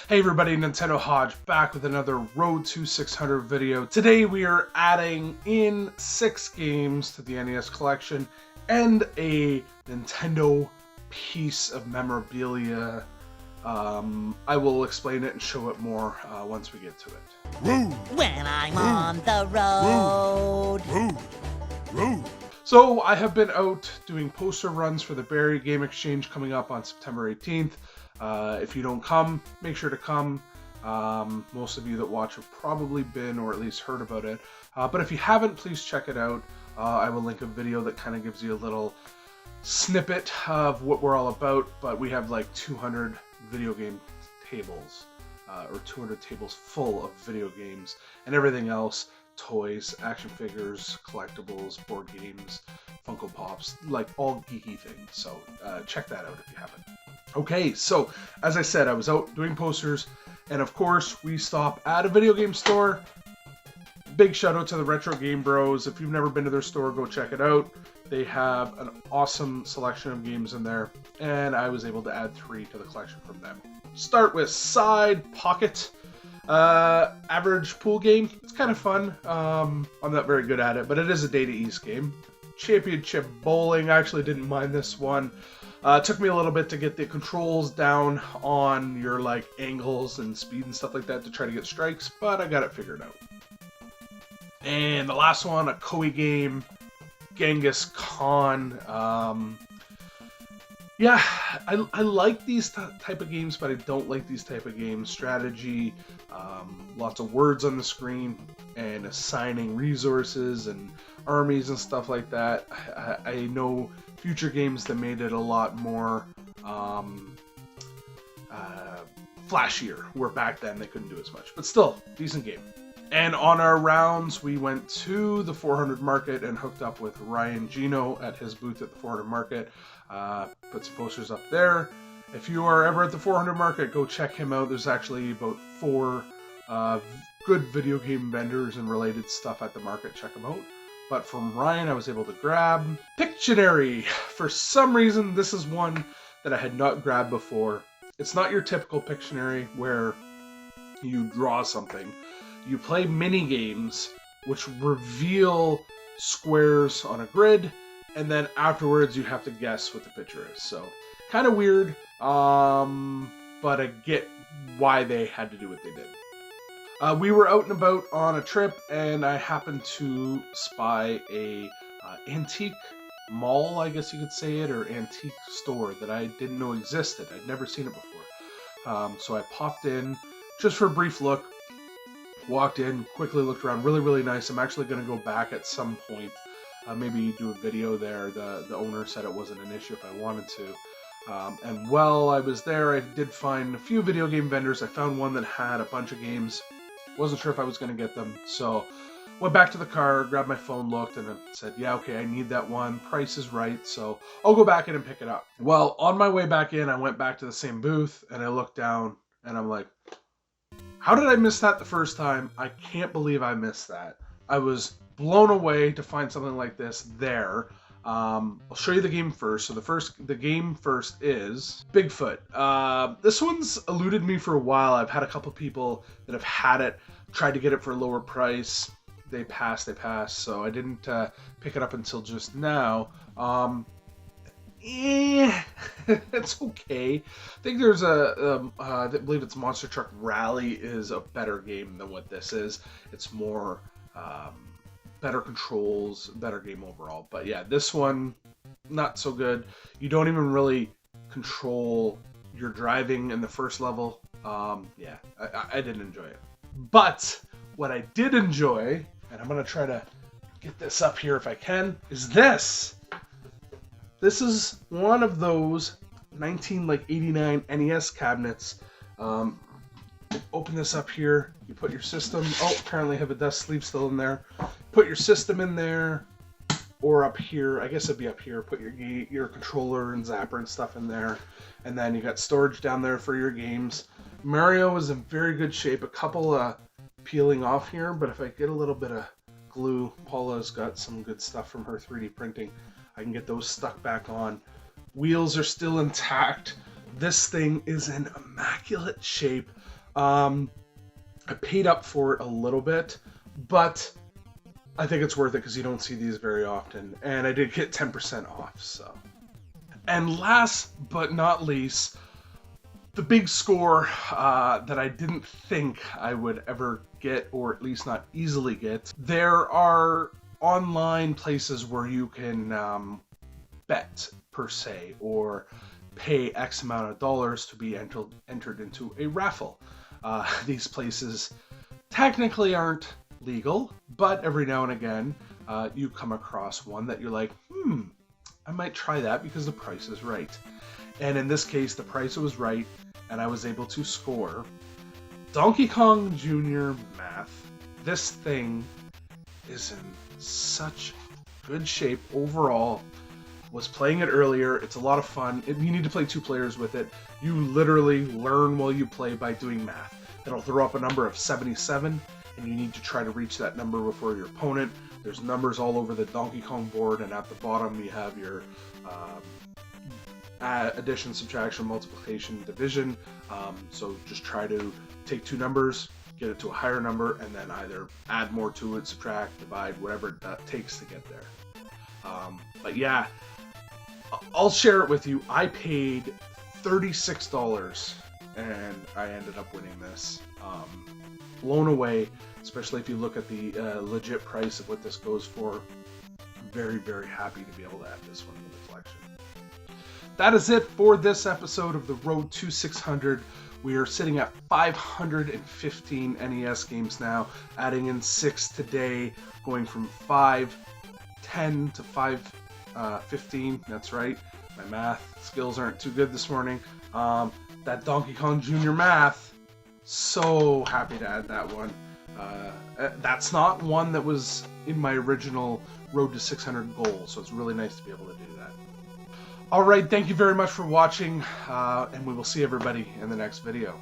Hey everybody, Nintendo Hodge back with another Road to 600 video. Today we are adding in 6 games to the NES collection and a Nintendo piece of memorabilia. I will explain it and show it more once we get to it. When I'm on the road. So I have been out doing poster runs for the Barrie Game Exchange coming up on September 18th. If you don't come, make sure to come. Most of you that watch have probably been or at least heard about it. But if you haven't, please check it out. I will link a video that kind of gives you a little snippet of what we're all about. But we have like 200 video game tables, or 200 tables full of video games and everything else. Toys, action figures, collectibles, board games, Funko Pops, like all geeky things. So check that out if you haven't. Okay, so as I said, I was out doing posters, and of course we stop at a video game store. Big shout out to the Retro Game Bros. If you've never been to their store, go check it out. They have an awesome selection of games in there, and I was able to add 3 to the collection from them. Start with Side Pocket. Average pool game. It's kind of fun. I'm not very good at it, but it is a Data East game. Championship Bowling. I actually didn't mind this one. It took me a little bit to get the controls down on your like angles and speed and stuff like that to try to get strikes, but I got it figured out. And the last one, a Koei game, Genghis Khan. Yeah, I like these type of games, but I don't like these type of games. Strategy, lots of words on the screen, and assigning resources and armies and stuff like that. I know future games that made it a lot more flashier, where back then they couldn't do as much. But still, decent game. And on our rounds, we went to the 400 Market and hooked up with Ryan Gino at his booth at the 400 Market. Put some posters up there. If you are ever at the 400 Market, go check him out. There's actually about 4 good video game vendors and related stuff at the market. Check them out. But from Ryan, I was able to grab Pictionary. For some reason, this is one that I had not grabbed before. It's not your typical Pictionary where you draw something. You play mini games which reveal squares on a grid, and then afterwards you have to guess what the picture is. So kind of weird, but I get why they had to do what they did. We were out and about on a trip, and I happened to spy a antique mall, I guess you could say it, or antique store that I didn't know existed. I'd never seen it before. So I popped in just for a brief look. Walked in, quickly looked around, really nice. I'm actually going to go back at some point, maybe do a video there. The owner said it wasn't an issue if I wanted to. And while I was there, I did find a few video game vendors. I found one that had a bunch of games. Wasn't sure if I was going to get them, so went back to the car, grabbed my phone, looked, and it said, yeah, okay, I need that one. Price is right, so I'll go back in and pick it up. Well, on my way back in, I went back to the same booth, and I looked down, and I'm like, how did I miss that the first time? I can't believe I missed that. I was blown away to find something like this there. I'll show you the game first. So the game first is Bigfoot. This one's eluded me for a while. I've had a couple people that have had it, tried to get it for a lower price. They passed. So I didn't pick it up until just now. It's okay. I think there's I believe it's Monster Truck Rally is a better game than what this is. It's more better controls, better game overall. But yeah, this one not so good. You don't even really control your driving in the first level. Yeah, I didn't enjoy it. But what I did enjoy, and I'm gonna try to get this up here if I can, is this. This is one of those 1989 NES cabinets. Open this up here. You put your system. Oh, apparently I have a dust sleeve still in there. Put your system in there, or up here. I guess it'd be up here. Put your controller and zapper and stuff in there, and then you got storage down there for your games. Mario is in very good shape. A couple peeling off here, but if I get a little bit of glue, Paula's got some good stuff from her 3D printing. I can get those stuck back on. Wheels are still intact. This thing is in immaculate shape. I paid up for it a little bit, but I think it's worth it because you don't see these very often, and I did get 10% off, so. And last but not least, the big score that I didn't think I would ever get, or at least not easily get. There are online places where you can bet, per se, or pay X amount of dollars to be entered into a raffle. These places technically aren't legal, but every now and again you come across one that you're like, I might try that because the price is right. And in this case, the price was right, and I was able to score Donkey Kong Jr. Math. This thing is in such good shape overall. Was playing it earlier. It's a lot of fun. You need to play 2 players with it. You literally learn while you play by doing math. It'll throw up a number of 77, and you need to try to reach that number before your opponent. There's numbers all over the Donkey Kong board, and at the bottom you have your addition, subtraction, multiplication, division. So just try to take 2 numbers, get it to a higher number, and then either add more to it, subtract, divide, whatever it takes to get there. But yeah, I'll share it with you. I paid $36 and I ended up winning this. Blown away, especially if you look at the legit price of what this goes for. I'm very, very happy to be able to add this one to the collection. That is it for this episode of the Road to 600. We are sitting at 515 NES games now, adding in 6 today, going from 510 to 515. That's right. My math skills aren't too good this morning. That Donkey Kong Jr. Math, so happy to add that one. That's not one that was in my original Road to 600 goal, so it's really nice to be able to do that. Alright, thank you very much for watching, and we will see everybody in the next video.